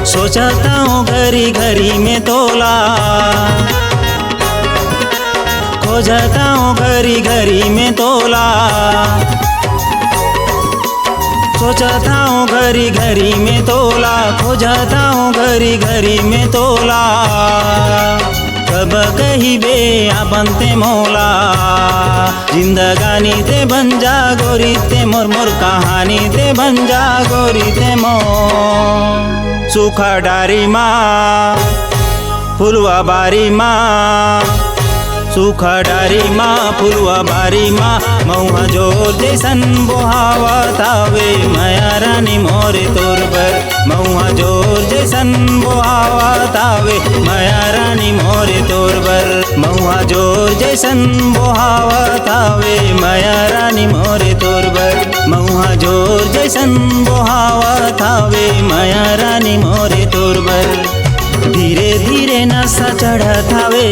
सोचता हूँ घड़ी घड़ी में तोला, खोजता हूँ घड़ी घड़ी में तोला, सोचता हूँ घड़ी घड़ी में तोला, खोजता हूँ घड़ी घड़ी में तोला। कब कही बे आपन ते मोला, जिंदगानी ते बन जा गोरी ते मोर मोर कहानी ते बन जा गोरी ते मोर। सूखा डारी माँ फुलवा बारी माँ, सूखा डारी माँ फुलवा बारी माँ, महुआ जोर जैसन बोहावत आवे माया रानी मोरे तोर बर। महुआ जोर जैसन बोहावत आवे माया रानी मोरे तोर बर। महुआ जोर जैसन बोहावत आवे माया रानी मोरे तोर बर। महुआ जोर जैसन बोहावत आवे माया रानी मोरे तोर बर। धीरे धीरे नशा चढ़त आवे